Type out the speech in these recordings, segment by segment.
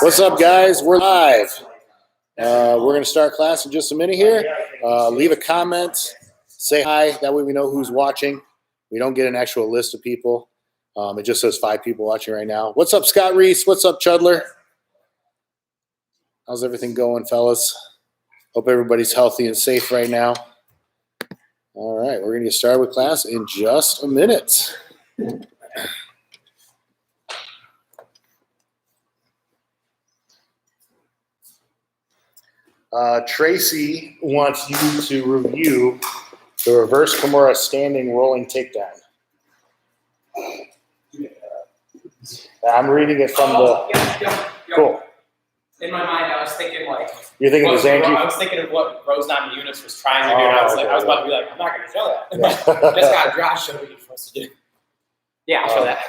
What's up, guys? We're live. We're going to start class in just a minute here. Leave a comment. Say hi. That way we know who's watching. We don't get an actual list of people. It just says 5 people watching right now. What's up, Scott Reese? What's up, Chudler? How's everything going, fellas? Hope everybody's healthy and safe right now. All right, we're going to get started with class in just a minute. Tracy wants you to review the reverse Kimura standing rolling takedown. I'm reading it from Yep. Cool. In my mind, I was thinking like. You're thinking of Zanji? I was thinking of what Rose Namajunas was trying to do, and I was about to be like, I'm not going to show that. Yeah. Just got Josh showed me what you're supposed to do. Yeah, I'll show that.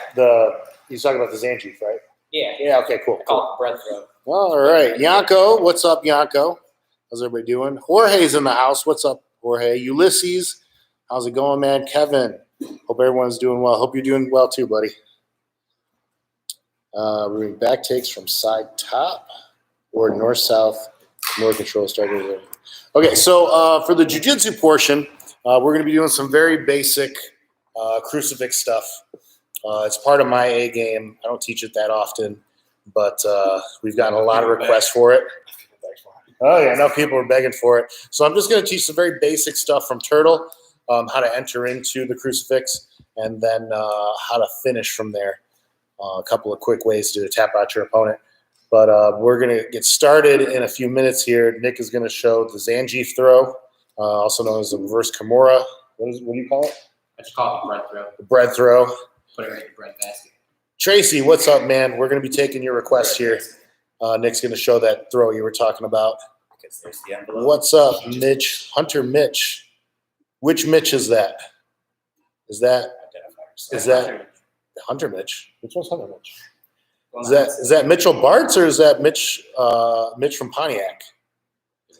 He's talking about the Zanji, right? Yeah. Yeah. Okay. Cool. I call it bread throw. All right, Yanko. What's up, Yanko? How's everybody doing? Jorge's in the house. What's up, Jorge? Ulysses, how's it going, man? Kevin, hope everyone's doing well. Hope you're doing well too, buddy. We're doing back takes from side top or north-south, more control starting. Okay, so for the jiu-jitsu portion, we're going to be doing some very basic crucifix stuff. It's part of my A game. I don't teach it that often, but we've gotten a lot of requests for it. Oh, yeah, no, people are begging for it. So I'm just going to teach some very basic stuff from Turtle, how to enter into the crucifix, and then how to finish from there. A couple of quick ways to tap out your opponent. But we're going to get started in a few minutes here. Nick is going to show the Zanji throw, also known as the reverse Kimura. What do you call it? I just call it the bread throw. The bread throw. Put it right in the bread basket. Tracy, what's up, man? We're going to be taking your request here. Nick's going to show that throw you were talking about. What's up, Mitch? Hunter Mitch. Which Mitch is that? Is that Hunter Mitch? Which one's Hunter Mitch? Is that Mitchell Bartz or is that Mitch from Pontiac?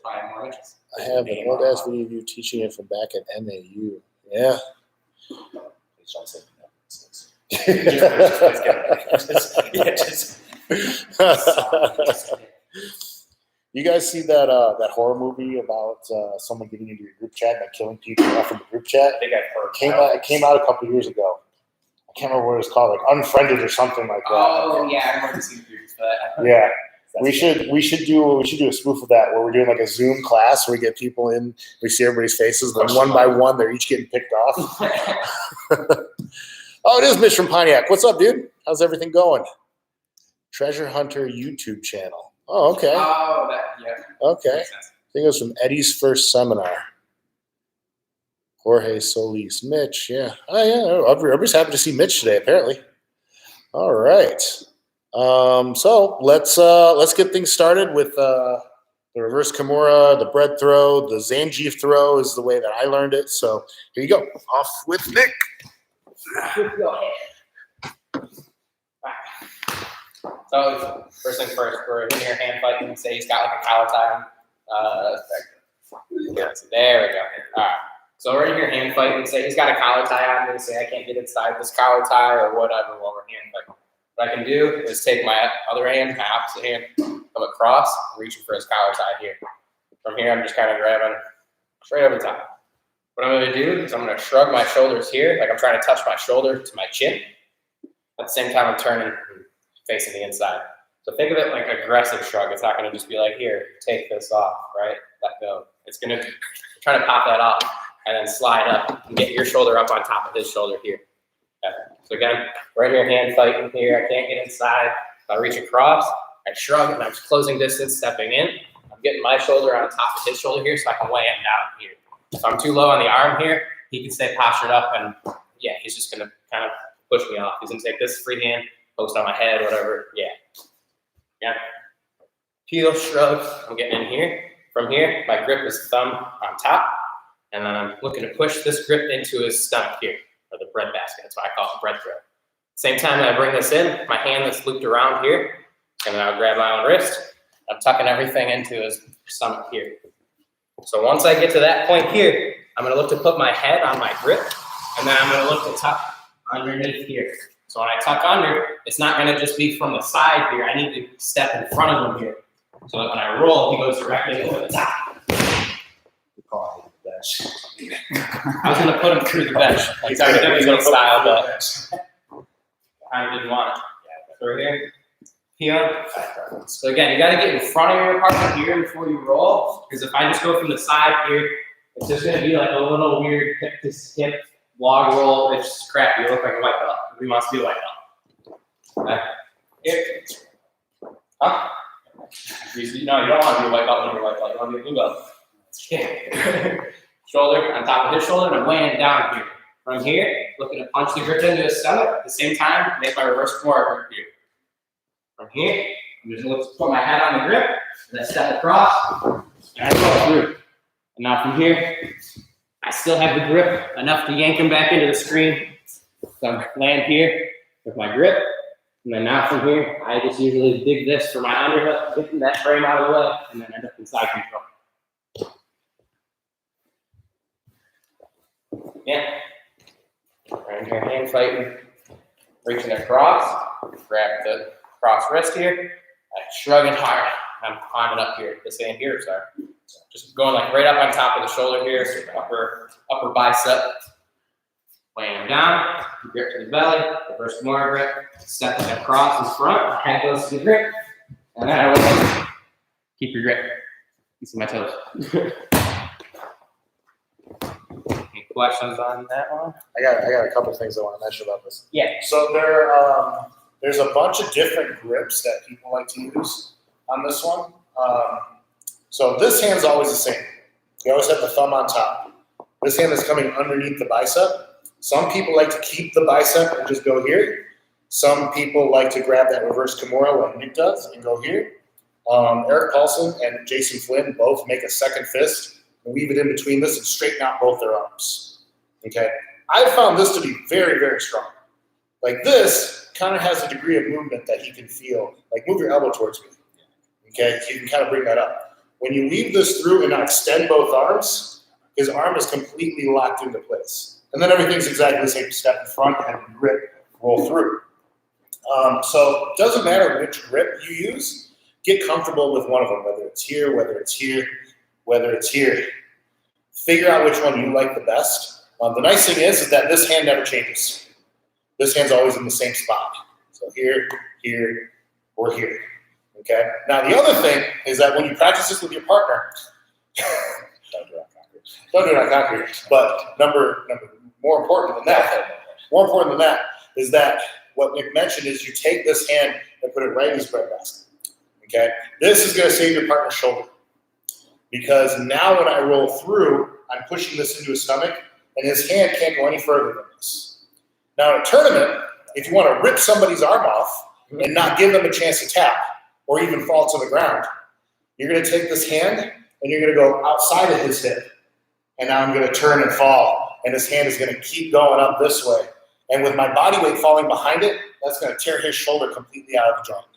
I have an old ass video of you teaching it from back at MAU. Yeah. Please don't say that. You guys see that horror movie about someone getting into your group chat and killing people off in the group chat? I think I've heard. It came out a couple years ago. I can't remember what it was called, like Unfriended or something like that. Oh yeah, I remember seeing groups for that. Yeah, we should do a spoof of that where we're doing like a Zoom class where we get people in, we see everybody's faces, then one by one they're each getting picked off. Oh, it is Mitch from Pontiac. What's up, dude? How's everything going? Treasure Hunter YouTube channel. Oh, okay. Oh, yeah. Okay. I think it was from Eddie's first seminar. Jorge Solis. Mitch, yeah. Oh, yeah. Everybody's happy to see Mitch today, apparently. All right. So let's get things started with the reverse Kimura, the bread throw, the Zanji throw is the way that I learned it. So here you go. Off with Nick. Go ahead. So first thing first, we're in here hand fighting. Say he's got like a collar tie on. So there we go. All right. So we're in here hand fighting. Say he's got a collar tie on. And say I can't get inside this collar tie or whatever while we're hand fighting. What I can do is take my other hand, my opposite hand, come across, reaching for his collar tie here. From here, I'm just kind of grabbing straight over the top. What I'm going to do is I'm going to shrug my shoulders here, like I'm trying to touch my shoulder to my chin. At the same time, I'm turning, facing the inside. So think of it like aggressive shrug. It's not going to just be like, here, take this off, right? Let go. It's going to try to pop that off and then slide up and get your shoulder up on top of his shoulder here. Okay. So again, right here, hand fighting here. I can't get inside. If I reach across, I shrug and I'm closing distance, stepping in. I'm getting my shoulder on top of his shoulder here so I can weigh him down here. If I'm too low on the arm here, he can stay postured up and yeah, he's just going to kind of push me off. He's going to take this free hand, post on my head, whatever. Yeah. Yeah. Heel, shrug. I'm getting in here. From here, my grip is thumb on top. And then I'm looking to push this grip into his stomach here, or the bread basket. That's why I call it bread throw. Same time that I bring this in, my hand that's looped around here, and then I'll grab my own wrist. I'm tucking everything into his stomach here. So once I get to that point here, I'm going to look to put my head on my grip, and then I'm going to look to tuck underneath here. So when I tuck under, it's not going to just be from the side here. I need to step in front of him here. So that when I roll, he goes directly over the top. I was going to put him through the bench. Like WWE style, but I didn't want it. So right here. Here. So again, you got to get in front of your partner here before you roll. Because if I just go from the side here, it's just going to be like a little weird hip to hip log roll. It's just crap. You look like a white belt. We must be a white belt. Okay. Here. Huh? No, you don't want to be a white belt when you're a white belt. You want to be a blue belt. Yeah. Shoulder on top of his shoulder, and I'm laying down here. From here, looking to punch the grip into his stomach. At the same time, make my reverse forward grip here. From here, I'm just going to put my head on the grip, and then step across, and I go through. And now from here, I still have the grip enough to yank him back into the screen. So I'm land here with my grip. And then now from here, I just usually dig this for my underhook, getting that frame out of the way, and then end up in side control. Yeah. Right here, hand fighting, reaching across, grab the cross wrist here, I'm shrugging hard. I'm climbing up here, this hand here, sorry. So just going like right up on top of the shoulder here, so upper bicep. Laying him down, grip to the belly, reverse Kimura grip, stepping across in front, head goes to the grip, and then I will keep your grip. You see my toes. Any questions on that one? I got a couple things I want to mention about this. Yeah. So there's a bunch of different grips that people like to use on this one. So this hand's always the same. You always have the thumb on top. This hand is coming underneath the bicep. Some people like to keep the bicep and just go here. Some people like to grab that reverse Kimura like Nick does and go here. Eric Paulson and Jason Flynn both make a second fist and weave it in between this and straighten out both their arms. Okay, I found this to be very, very strong. Like this kind of has a degree of movement that he can feel. Like move your elbow towards me. Okay, so you can kind of bring that up. When you weave this through and now extend both arms, his arm is completely locked into place. And then everything's exactly the same. Step in front and grip, roll through. So it doesn't matter which grip you use. Get comfortable with one of them, whether it's here, whether it's here, whether it's here. Figure out which one you like the best. The nice thing is that this hand never changes. This hand's always in the same spot. So here, here, or here. Okay? Now the other thing is that when you practice this with your partner, don't do it on concrete. But more important than that is that what Nick mentioned is you take this hand and put it right in his breadbasket. Okay? This is going to save your partner's shoulder. Because now when I roll through, I'm pushing this into his stomach, and his hand can't go any further than this. Now in a tournament, if you want to rip somebody's arm off and not give them a chance to tap or even fall to the ground, you're going to take this hand and you're going to go outside of his hip. And now I'm going to turn and fall, and his hand is going to keep going up this way. And with my body weight falling behind it, that's going to tear his shoulder completely out of the joint.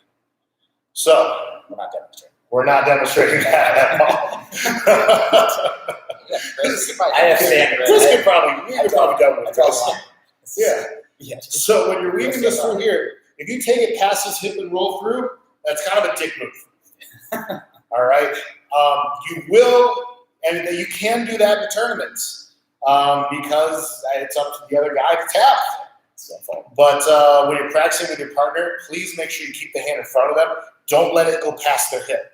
So we're not demonstrating that at all. I have sand. Chris could probably done with this. Yeah. So when you're weaving this through here, if you take it past his hip and roll through, that's kind of a dick move. All right. You will. And you can do that in tournaments because it's up to the other guy to tap. But when you're practicing with your partner, please make sure you keep the hand in front of them. Don't let it go past their hip.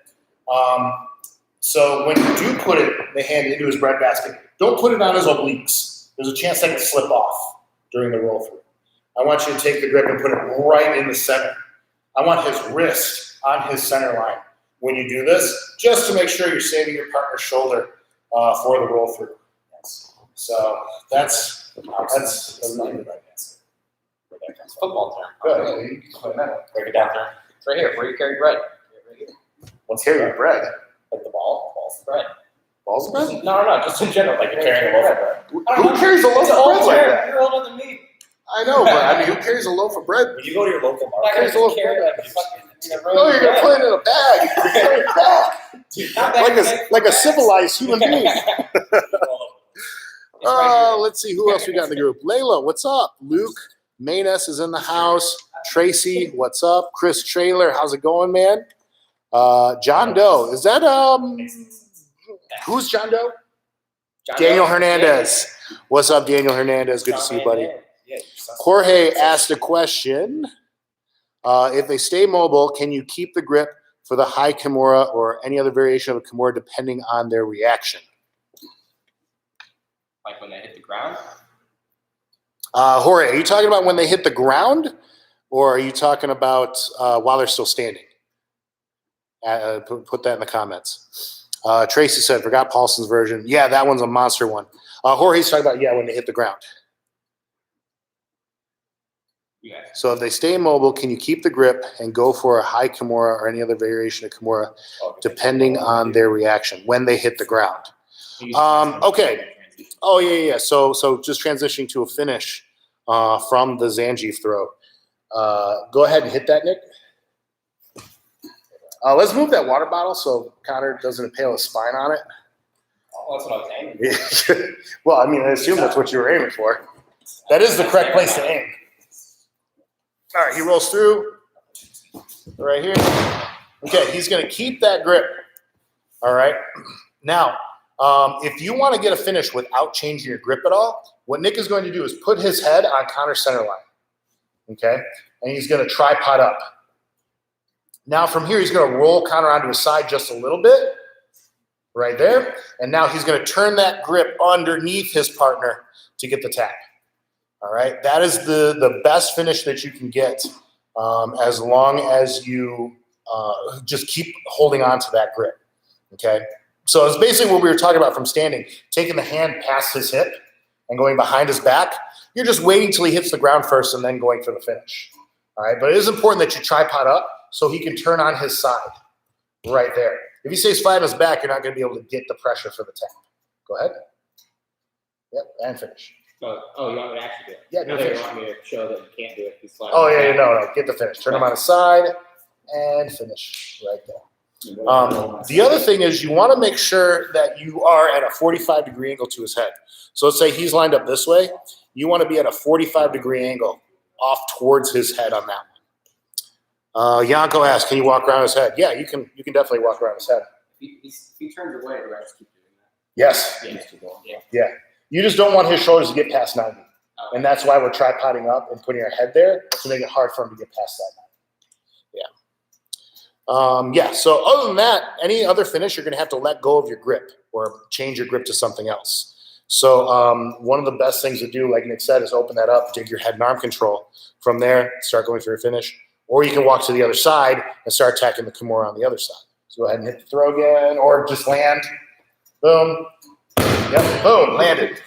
So when you do put the hand into his breadbasket, don't put it on his obliques. There's a chance that can slip off during the roll through. I want you to take the grip and put it right in the center. I want his wrist on his center line when you do this, just to make sure you're saving your partner's shoulder for the roll through. Yes. So that's not good. It's football term. Good. You can play that. Break it down there. It's right here. Where you carry bread. Right here. What's carrying your bread? Like the ball. Ball's the bread. Balls of bread? No. Just in general, like you're carrying a loaf of bread. Who carries a loaf of bread like that? You're older than me. I know, but I mean, who carries a loaf of bread? When you go to your local market, Carries a loaf of carry bread. like a fucking. No, you're gonna put it in a bag. You're gonna carry it back. Like a civilized human being. Let's see who else we got in the group. Layla, what's up? Luke, Mayness is in the house. Tracy, what's up? Chris Trailer, how's it going, man? John Doe, is that who's John Doe? Daniel Hernandez. What's up, Daniel Hernandez? Good to see you, buddy. Jorge asked a question. If they stay mobile, can you keep the grip for the high Kimura or any other variation of a Kimura depending on their reaction? Like when they hit the ground? Jorge, are you talking about when they hit the ground, or are you talking about while they're still standing? Put that in the comments. Tracy said, forgot Paulson's version. Yeah, that one's a monster one. Jorge's talking about, when they hit the ground. Yeah. So if they stay mobile, can you keep the grip and go for a high Kimura or any other variation of Kimura depending on their reaction when they hit the ground? Okay. Oh, yeah. So just transitioning to a finish from the Zangief throw. Go ahead and hit that, Nick. Let's move that water bottle so Connor doesn't impale his spine on it. Oh, that's what I was aiming for. Well, I mean, I assume that's what you were aiming for. That is the correct place to aim. All right, he rolls through right here. Okay, he's going to keep that grip. All right. Now, if you want to get a finish without changing your grip at all, what Nick is going to do is put his head on Connor's center line. Okay, and he's going to tripod up. Now from here, he's going to roll Connor onto his side just a little bit, right there. And now he's going to turn that grip underneath his partner to get the tap. All right, that is the best finish that you can get as long as you just keep holding on to that grip, okay? So it's basically what we were talking about from standing, taking the hand past his hip and going behind his back. You're just waiting till he hits the ground first and then going for the finish, all right? But it is important that you tripod up so he can turn on his side right there. If he stays flat on his back, you're not going to be able to get the pressure for the tap. Go ahead. Yep, and finish. Oh, you want me to actually do it? Yeah, do you finish. want me to show that you can't do it. He's sliding. Oh, yeah, no, get the finish. Turn him on his side and finish right there. The other thing is you want to make sure that you are at a 45-degree angle to his head. So let's say he's lined up this way. You want to be at a 45-degree angle off towards his head on that one. Yanko asked, can you walk around his head? Yeah, you can definitely walk around his head. If he turns away, do I just keep doing that? Yes. Yeah. You just don't want his shoulders to get past 90. And that's why we're tripoding up and putting our head there to make it hard for him to get past that 90. So other than that, any other finish, you're going to have to let go of your grip or change your grip to something else. So one of the best things to do, like Nick said, is open that up, dig your head and arm control. From there, start going for your finish. Or you can walk to the other side and start attacking the Kimura on the other side. So go ahead and hit the throw again, or just land. Boom. Yep, boom, landed.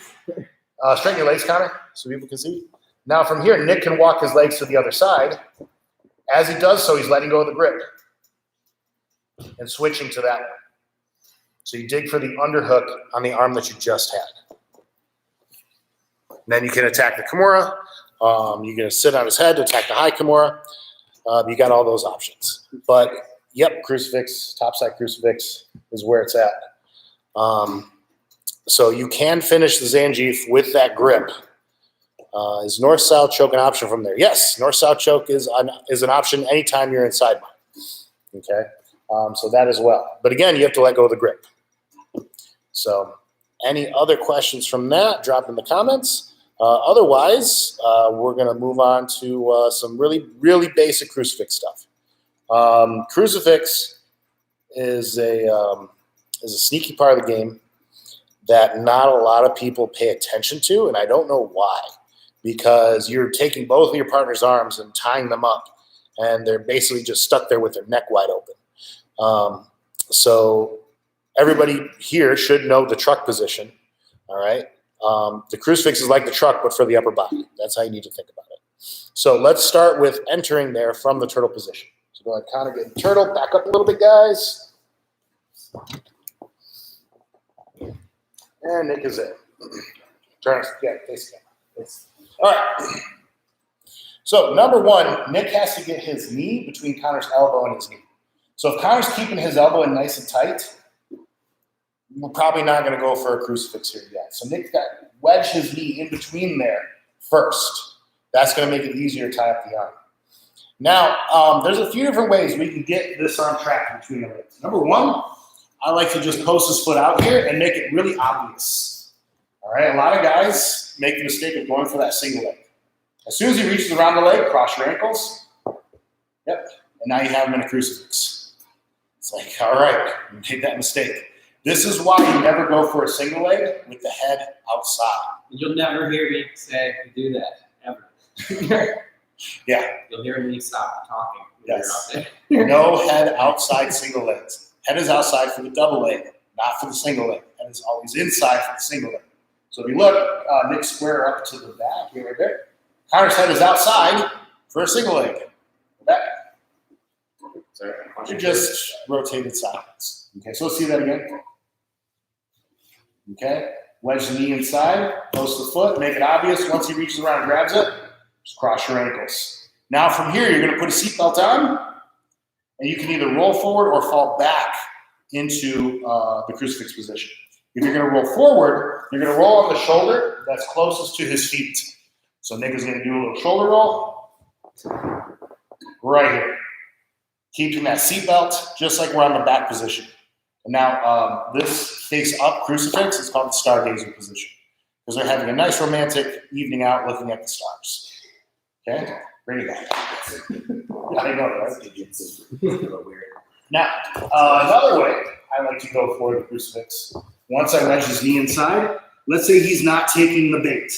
Straighten your legs, Connor, so people can see. Now from here, Nick can walk his legs to the other side. As he does so, he's letting go of the grip and switching to that one. So you dig for the underhook on the arm that you just had. And then you can attack the Kimura. You're going to sit on his head to attack the high Kimura. You got all those options. But, yep, crucifix, topside crucifix is where it's at. So you can finish the Zangief with that grip. Is north-south choke an option from there? Yes, north-south choke is an option anytime you're inside mine. Okay, so that as well. But again, you have to let go of the grip. So any other questions from that, drop in the comments. Otherwise, we're going to move on to some really, really basic crucifix stuff. Crucifix is a sneaky part of the game that not a lot of people pay attention to, and I don't know why. Because you're taking both of your partner's arms and tying them up, and they're basically just stuck there with their neck wide open. So everybody here should know the truck position, all right? The crucifix is like the truck, but for the upper body. That's how you need to think about it. So let's start with entering there from the turtle position. So go ahead, Connor, get the turtle. Back up a little bit, guys. And Nick is in. Turn, face again. All right. So number one, Nick has to get his knee between Connor's elbow and his knee. So if Connor's keeping his elbow in nice and tight, we're probably not going to go for a crucifix here yet. So Nick's got to wedge his knee in between there first. That's going to make it easier to tie up the arm. Now, there's a few different ways we can get this arm trapped between the legs. Number one, I like to just post his foot out here and make it really obvious. All right, a lot of guys make the mistake of going for that single leg. As soon as he reaches around the leg, cross your ankles. Yep, and now you have him in a crucifix. It's like, all right, you made that mistake. This is why you never go for a single leg with the head outside. You'll never hear me say do that, ever. Yeah. You'll hear me stop talking. Yes. No head outside single legs. Head is outside for the double leg, not for the single leg. Head is always inside for the single leg. So if you look, Nick square up to the back, here right there. Connor's head is outside for a single leg. Back. Sorry. You just rotated sideways. Okay, so let's see that again. Okay, wedge the knee inside, post the foot, make it obvious. Once he reaches around and grabs it, just cross your ankles. Now from here, you're going to put a seatbelt on, and you can either roll forward or fall back into the crucifix position. If you're going to roll forward, you're going to roll on the shoulder that's closest to his feet. So Nick is going to do a little shoulder roll right here. Keeping that seatbelt just like we're on the back position. And now this face up crucifix is called the stargazer position because they're having a nice romantic evening out looking at the stars. Okay, bring it back. Yeah, I know, right? It's a little weird. Now, another way I like to go for the crucifix, once I wedge his knee inside, let's say he's not taking the bait.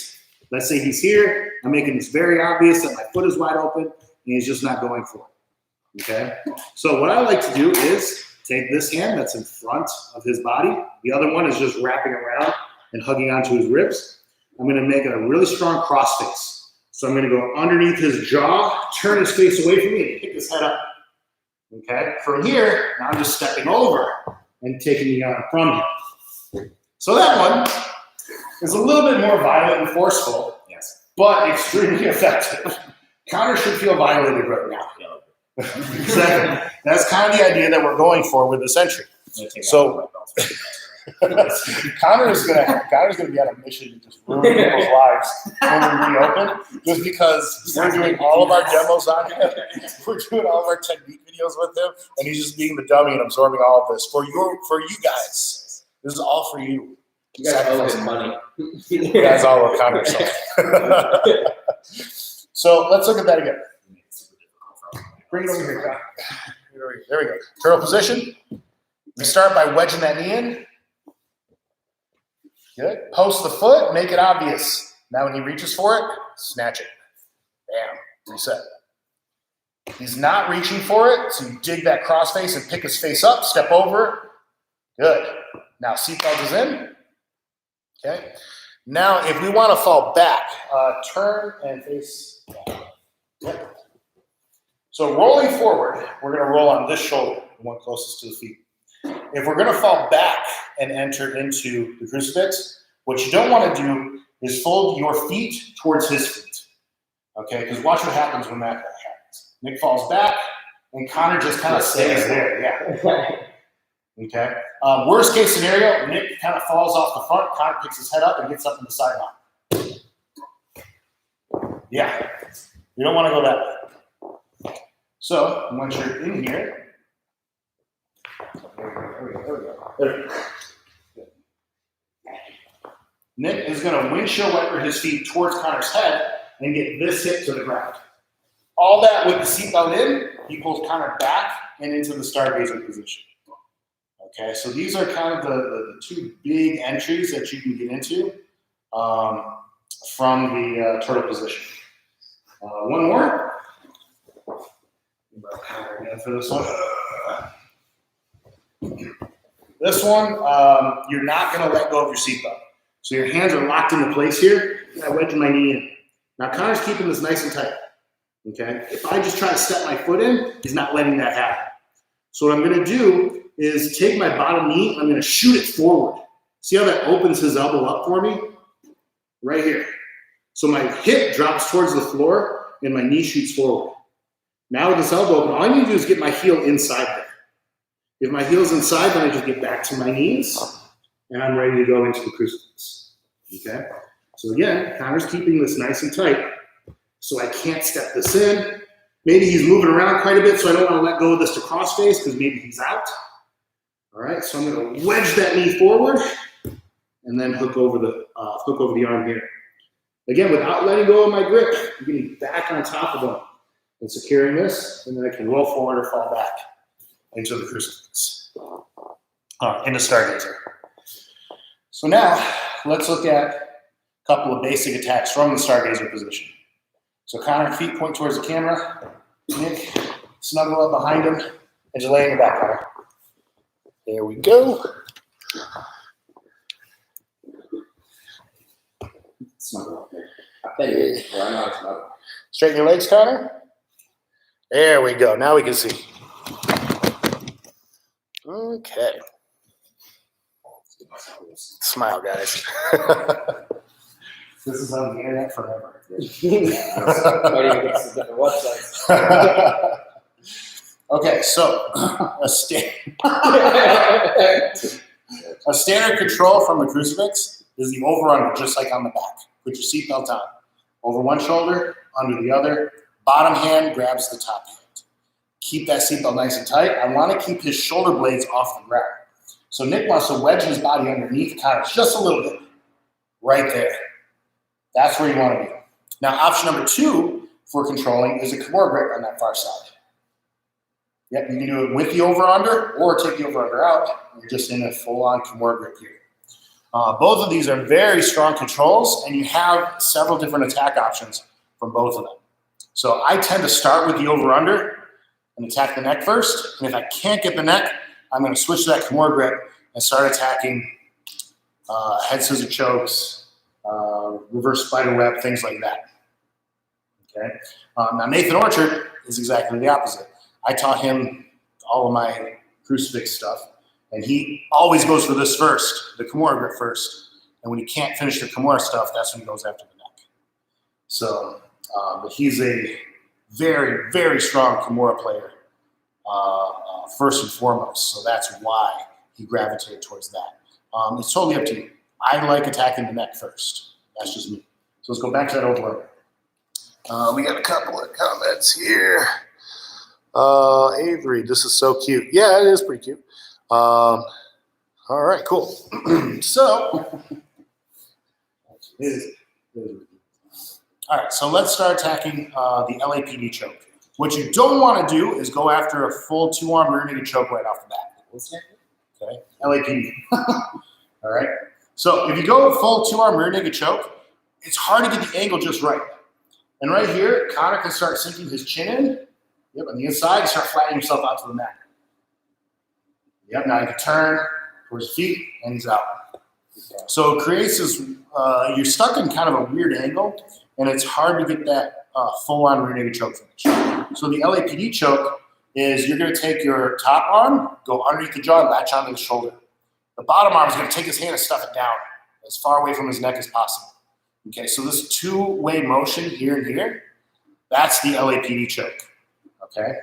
Let's say he's here, I'm making this very obvious that my foot is wide open and he's just not going for it. Okay, so what I like to do is take this hand that's in front of his body. The other one is just wrapping around and hugging onto his ribs. I'm going to make it a really strong cross face. So I'm going to go underneath his jaw, turn his face away from me, and pick his head up. Okay, from here, now I'm just stepping over and taking the arm from him. So that one is a little bit more violent and forceful, yes, but extremely effective. Connor should feel violated right now. Exactly. That's kind of the idea that we're going for with this entry. So Connor's gonna be on a mission to just ruin people's lives when we reopen, just because we're doing all of our demos on him. We're doing all of our technique videos with him, and he's just being the dummy and absorbing all of this for you guys. This is all for you. You guys owe him money. You guys all owe Connor something. So let's look at that again. Bring it over here, Connor. There we go. Turtle position. We start by wedging that knee in. Good. Post the foot, make it obvious. Now when he reaches for it, snatch it. Bam. Reset. He's not reaching for it, so you dig that cross face and pick his face up, step over. Good. Now seatbelt is in. Okay. Now if we want to fall back, turn and face back. Yep. So rolling forward, we're going to roll on this shoulder, the one closest to the feet. If we're going to fall back and enter into the crucifix, what you don't want to do is fold your feet towards his feet. Okay, because watch what happens when that happens. Nick falls back, and Connor just kind of stays there. Yeah. Okay. Worst case scenario, Nick kind of falls off the front, Connor picks his head up and gets up in the sideline. Yeah. You don't want to go that way. So once you're in here, there we go. Nick is going to windshield wiper his feet towards Connor's head and get this hip to the ground. All that with the seatbelt in, he pulls Connor back and into the stargazer position. Okay, so these are kind of the two big entries that you can get into from the turtle position. One more. For this one. This one, you're not going to let go of your seatbelt. So your hands are locked into place here. I wedge my knee in. Now Connor's keeping this nice and tight. Okay? If I just try to step my foot in, he's not letting that happen. So what I'm going to do is take my bottom knee, I'm going to shoot it forward. See how that opens his elbow up for me? Right here. So my hip drops towards the floor and my knee shoots forward. Now with this elbow open, all I need to do is get my heel inside there. If my heel's inside, then I just get back to my knees, and I'm ready to go into the crucifix. Okay? So again, Connor's keeping this nice and tight. So I can't step this in. Maybe he's moving around quite a bit, so I don't want to let go of this to cross face because maybe he's out. All right, so I'm going to wedge that knee forward and then hook over the arm here. Again, without letting go of my grip, I'm getting back on top of him and securing this, and then I can roll forward or fall back into the crucifix. All right, into stargazer. So now let's look at a couple of basic attacks from the stargazer position. So Connor, feet point towards the camera. Nick, snuggle up behind him, and just lay in your back, Connor. There we go. Snuggle up there. I think I'm not snuggle. Straighten your legs, Connor. There we go. Now we can see. Okay. Smile, guys. This is on the internet forever. Okay, so a standard control from the crucifix is the over-under, just like on the back. Put your seatbelt on. Over one shoulder, under the other. Bottom hand grabs the top hand. Keep that seatbelt nice and tight. I want to keep his shoulder blades off the ground. So Nick wants to wedge his body underneath Connor's just a little bit. Right there. That's where you want to be. Now, option number 2 for controlling is a Kimura grip on that far side. Yep, you can do it with the over-under or take the over-under out. You're just in a full-on Kimura grip here. Both of these are very strong controls, and you have several different attack options from both of them. So I tend to start with the over-under and attack the neck first. And if I can't get the neck, I'm going to switch to that Kimura grip and start attacking head scissor chokes, reverse spider web, things like that. Okay. Now Nathan Orchard is exactly the opposite. I taught him all of my crucifix stuff, and he always goes for this first, the Kimura grip first. And when he can't finish the Kimura stuff, that's when he goes after the neck. So, but he's a very, very strong Kimura player, first and foremost. So that's why he gravitated towards that. It's totally up to you. I like attacking the neck first. That's just me. So let's go back to that over. We got a couple of comments here. Avery, this is so cute. Yeah, it is pretty cute. All right, cool. So, all right, so let's start attacking the LAPD choke. What you don't want to do is go after a full 2-arm rear naked choke right off the bat. Okay, LAPD. All right. So if you go full 2-arm rear naked choke, it's hard to get the angle just right. And right here, Connor can start sinking his chin in. Yep, on the inside, you start flattening yourself out to the mat. Yep, now you can turn towards his feet, and he's out. So it creates this, you're stuck in kind of a weird angle, and it's hard to get that full-on rear naked choke finish. So the LAPD choke is you're going to take your top arm, go underneath the jaw, and latch onto the shoulder. The bottom arm is going to take his hand and stuff it down as far away from his neck as possible. Okay, so this two-way motion here and here, that's the LAPD choke. Okay?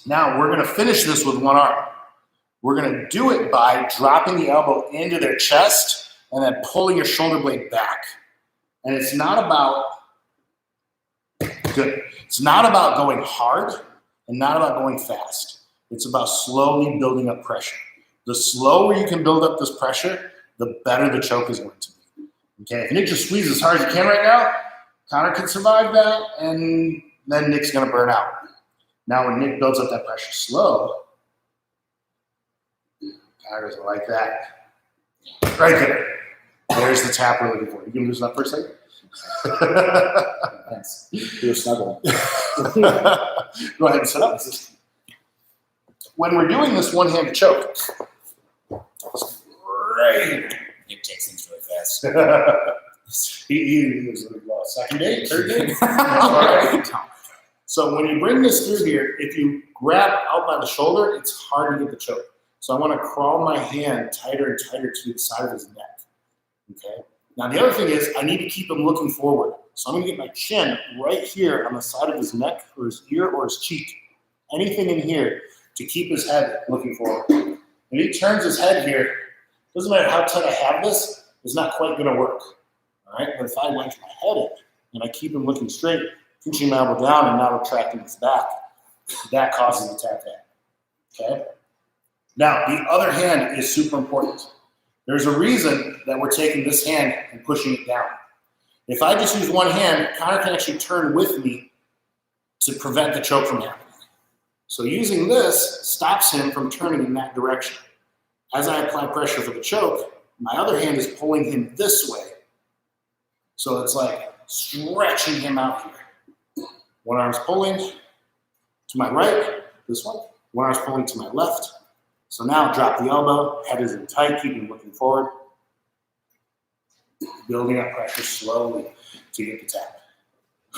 Now we're going to finish this with one arm. We're going to do it by dropping the elbow into their chest and then pulling your shoulder blade back. And it's not about It's not about going hard and not about going fast. It's about slowly building up pressure. The slower you can build up this pressure, the better the choke is going to be. Okay, if Nick just squeezes as hard as he can right now, Connor can survive that, and then Nick's going to burn out. Now when Nick builds up that pressure slow, Connor doesn't like that. Right there. There's the tap we're looking for. You can loosen up for a second? Thanks. You're snuggling. Go ahead and sit up. When we're doing this one-handed choke, right. Nick takes things really fast. he was second day, third day. Right. So when you bring this through here, if you grab out by the shoulder, it's hard to get the choke. So I want to crawl my hand tighter and tighter to the side of his neck. Okay. Now the other thing is I need to keep him looking forward. So I'm going to get my chin right here on the side of his neck or his ear or his cheek. Anything in here to keep his head looking forward. If he turns his head here, doesn't matter how tight I have this, it's not quite going to work. All right. But if I wedge my head in and I keep him looking straight, pushing my elbow down and not retracting his back. That causes the tap in. Okay? Now, the other hand is super important. There's a reason that we're taking this hand and pushing it down. If I just use one hand, Connor can actually turn with me to prevent the choke from happening. So using this stops him from turning in that direction. As I apply pressure for the choke, my other hand is pulling him this way. So it's like stretching him out here. One arm's pulling to my right, this one. One arm's pulling to my left. So now drop the elbow, head is in tight, keep him looking forward. Building up pressure slowly to get the tap.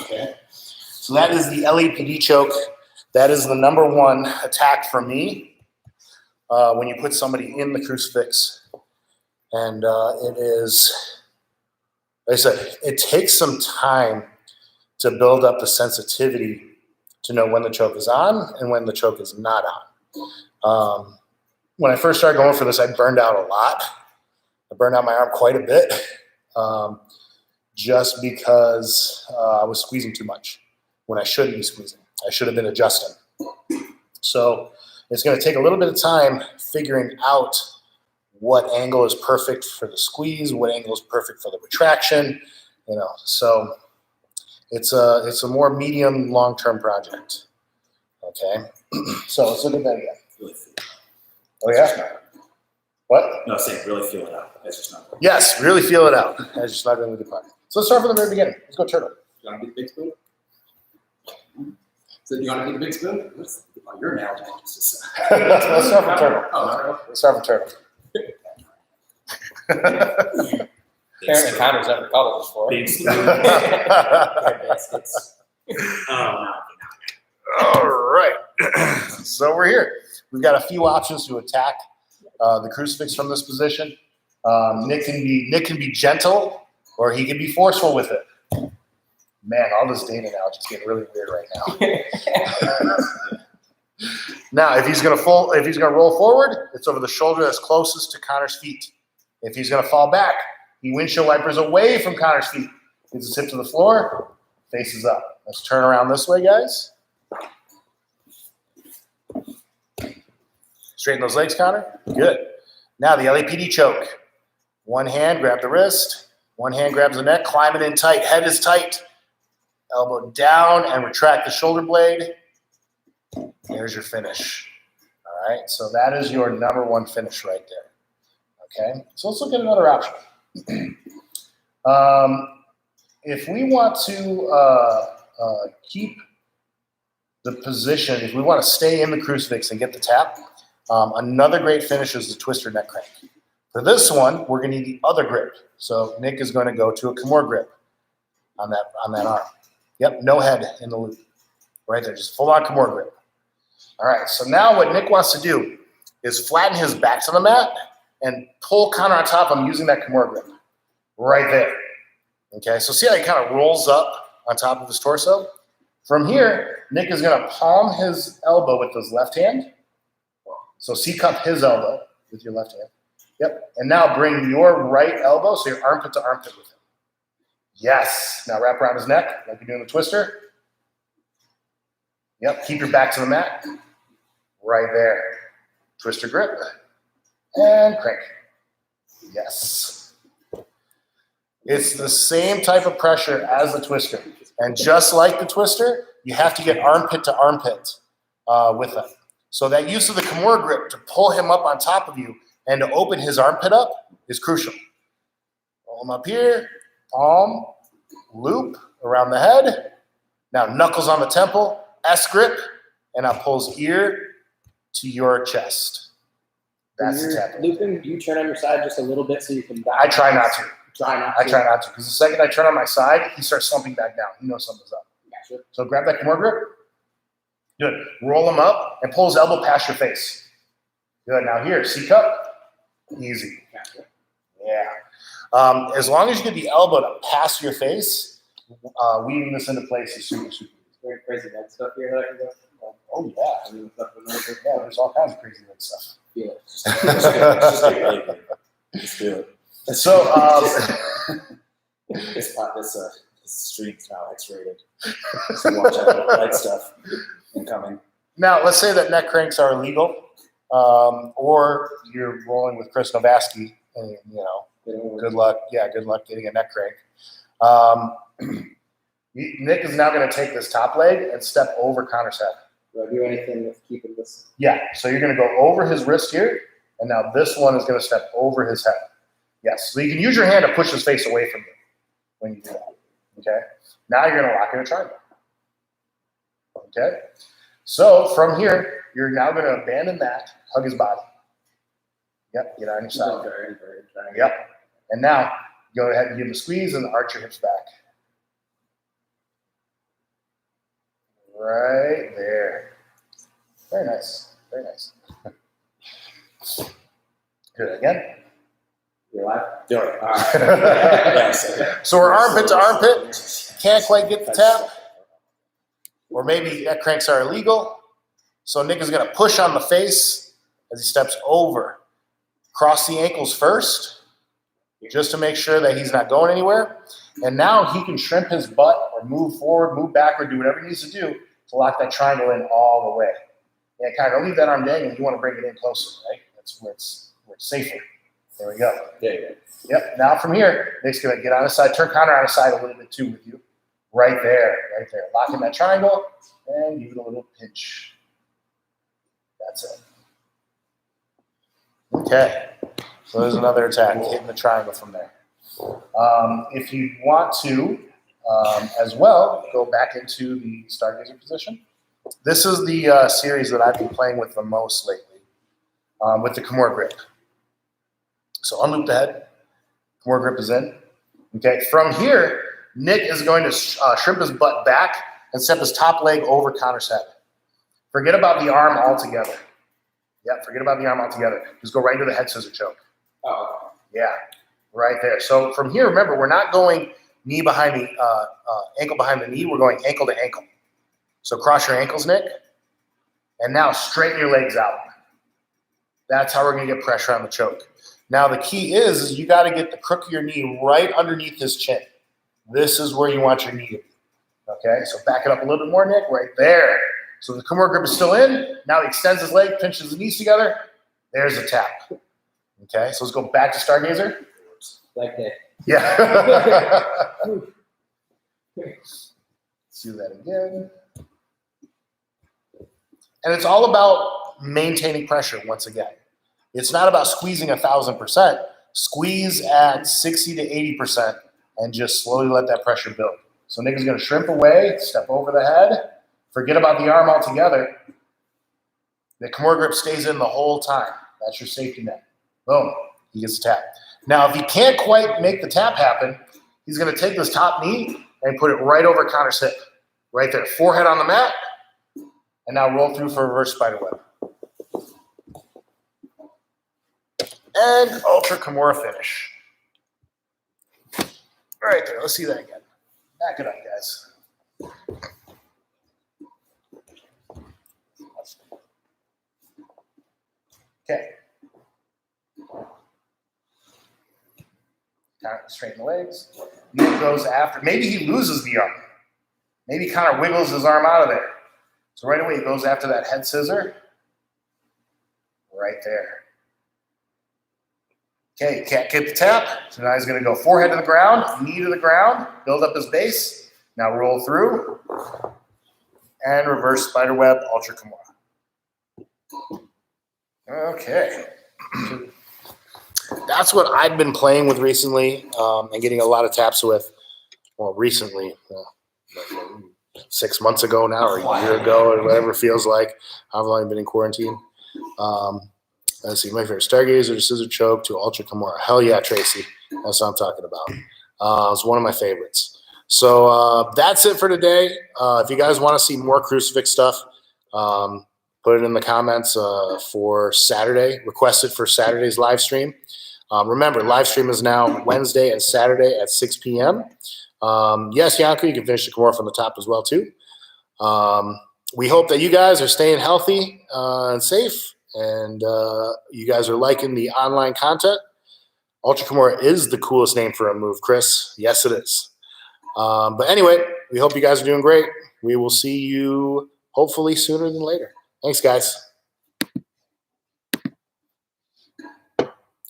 Okay? So that is the LAPD choke. That is the number one attack for me when you put somebody in the crucifix. And it is, like I said, it takes some time to build up the sensitivity to know when the choke is on and when the choke is not on. When I first started going for this, I burned out a lot. I burned out my arm quite a bit just because I was squeezing too much when I shouldn't be squeezing. I should have been adjusting. So it's going to take a little bit of time figuring out what angle is perfect for the squeeze, what angle is perfect for the retraction, So it's a more medium long-term project. Okay, so let's look at that again. Oh yeah. What? No, saying really feel it out. That's just not. Yes, really feel it out. That's just not going to be fun. So let's start from the very beginning. Let's go turtle. You want to be the big spoon? So do you want to be the big spoon? Oh, your analogy. Let's start from turtle. Oh, Let's start from turtle. Apparently, Connor's never called it before. Big spoon. Baskets. Oh, All right. So we're here. We've got a few options to attack the crucifix from this position. Nick can be gentle, or he can be forceful with it. Man, all this data now is getting really weird right now. Now, if he's gonna roll forward, it's over the shoulder that's closest to Connor's feet. If he's gonna fall back, he windshield wipers away from Connor's feet. Gets his hip to the floor, faces up. Let's turn around this way, guys. Straighten those legs, Connor. Good. Now the LAPD choke. One hand, grab the wrist. One hand grabs the neck, climb it in tight. Head is tight. Elbow down and retract the shoulder blade. There's your finish. All right, so that is your number one finish right there. Okay, so let's look at another option. If we want to keep the position, if we want to stay in the crucifix and get the tap, another great finish is the twister neck crank. For this one, we're going to need the other grip. So Nick is going to go to a Kimura grip on that arm. Yep, no head in the loop. Right there, just full on Kimura grip. All right, so now what Nick wants to do is flatten his back to the mat and pull Connor on top of him using that Kimura grip. Right there. Okay, so see how he kind of rolls up on top of his torso? From here, Nick is going to palm his elbow with his left hand. So C-cup his elbow with your left hand. Yep. And now bring your right elbow, so your armpit to armpit with him. Yes. Now wrap around his neck like you're doing the twister. Yep. Keep your back to the mat. Right there. Twister grip. And crank. Yes. It's the same type of pressure as the twister. And just like the twister, you have to get armpit to armpit with them. So that use of the Kimura grip to pull him up on top of you and to open his armpit up is crucial. Roll him up here, palm, loop around the head. Now knuckles on the temple, S grip, and now pulls ear to your chest. That's the tap. Looping, do you turn on your side just a little bit so you can dive? I try not to. I try not to, because the second I turn on my side, he starts slumping back down. He knows something's up. Gotcha. So grab that Kimura grip. Good. Roll him up and pull his elbow past your face. Good. Now here, C-cup. Easy. Gotcha. Yeah. As long as you get the elbow to pass your face, weaving this into place is super, super easy. Very crazy leg stuff here that I can go. Oh, yeah. I mean, stuff with another- Yeah, there's all kinds of crazy leg stuff. Feel it. Just get really good. Let's do it. So, This The street's now X-rated. So watch out for that stuff incoming. Now, let's say that neck cranks are illegal, or you're rolling with Chris Novaski, and good luck. Yeah, good luck getting a neck crank. Nick is now going to take this top leg and step over Connor's head. Do I do anything with keeping this? Yeah, so you're going to go over his wrist here, and now this one is going to step over his head. Yes, so you can use your hand to push his face away from you when you do that. Okay, now you're going to lock in a triangle. Okay, so from here, you're now going to abandon that, hug his body. Yep, get on your side. Yep, and now go ahead and give him a squeeze and arch your hips back. Right there. Very nice. Very nice. Do it again. You're live? Do it. All right. Yes. So we're armpit to armpit. Can't quite get the tap. Or maybe neck cranks are illegal. So Nick is going to push on the face as he steps over. Cross the ankles first, just to make sure that he's not going anywhere. And now he can shrimp his butt or move forward, move backward, do whatever he needs to do to lock that triangle in all the way. Yeah, kind of leave that arm dangling. You want to bring it in closer, right? That's where it's safer. There we go. There you go. Yep. Now from here, Nick's going to get on his side, turn Connor on his side a little bit too with you. Right there, right there. Lock in that triangle and give it a little pinch. That's it. Okay. So there's another attack, hitting the triangle from there. If you want to, as well, go back into the stargazer position. This is the series that I've been playing with the most lately, with the Kimura grip. So unloop the head. Kimura grip is in. Okay, from here, Nick is going to shrimp his butt back and step his top leg over Connor's head. Forget about the arm altogether. Yep, forget about the arm altogether. Just go right into the head scissor choke. Oh, Yeah, right there. So from here, remember, we're not going knee behind the ankle behind the knee. We're going ankle to ankle. So cross your ankles, Nick, and now straighten your legs out. That's how we're going to get pressure on the choke. Now the key is you got to get the crook of your knee right underneath his chin. This is where you want your knee to be. Okay, so back it up a little bit more, Nick, right there. So the Kimura grip is still in. Now he extends his leg, pinches his knees together. There's a tap. Okay, so let's go back to Stargazer. like that. Yeah. Let's do that again. And it's all about maintaining pressure once again. It's not about squeezing 1,000%. Squeeze at 60 to 80% and just slowly let that pressure build. So Nick is going to shrimp away, step over the head, forget about the arm altogether. The Kimura grip stays in the whole time. That's your safety net. Boom. He gets a tap. Now, if he can't quite make the tap happen, he's going to take this top knee and put it right over Connor's hip. Right there. Forehead on the mat. And now roll through for a reverse spider web. And ultra Kimura finish. Right there. Let's see that again. Back it up, guys. Okay. Kind of straighten the legs. Nick goes after. Maybe he loses the arm. Maybe Connor wiggles his arm out of there. So right away he goes after that head scissor. Right there. Okay, can't get the tap. So now he's going to go forehead to the ground, knee to the ground, build up his base. Now roll through. And reverse spider web, ultra Kimura. Okay. That's what I've been playing with recently and getting a lot of taps with. Well, recently, 6 months ago now, or a year ago, or whatever it feels like. I've only been in quarantine. Let's see, my favorite Stargazer, Scissor Choke to Ultra Kimura. Hell yeah, Tracy. That's what I'm talking about. It's one of my favorites. So that's it for today. If you guys want to see more crucifix stuff, put it in the comments for Saturday. Request it for Saturday's live stream. Remember, live stream is now Wednesday and Saturday at 6 p.m. Yes, Yanko, you can finish the Kimura from the top as well, too. We hope that you guys are staying healthy and safe, and you guys are liking the online content. Ultra Kimura is the coolest name for a move, Chris. Yes, it is. But anyway, we hope you guys are doing great. We will see you hopefully sooner than later. Thanks, guys.